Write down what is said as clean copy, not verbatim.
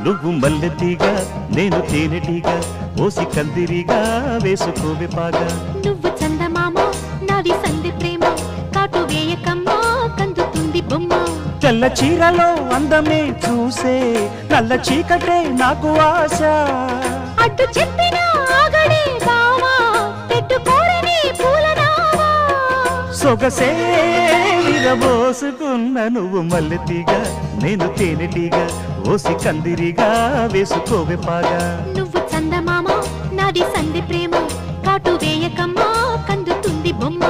నువ్వు మల్లెతీగా నేను తేనెటీగా ఓసి కందిరిగా వేసుకోవే పాగా నువ్వు చందమామ నాది సంధి ప్రేమ కాటు వేయకమ్మా కందుతుంది బొమ్మ తెల్ల చీరలో అందమే చూసే నల్ల చీకటే నాకు ఆశ అడ్డు చెప్పిన ఆగడే బావా పెట్టుకోరని పూలనావా సొగసే విరబోసుకున్న నువ్వు మల్లెతీగా నేను తేనెటీగా ఓసి కందిరిగా వేసుకోవే పాగా నువ్వు చందమామ నాది సంధి ప్రేమ కాటు వేయకమ్మా కందుతుంది బొమ్మ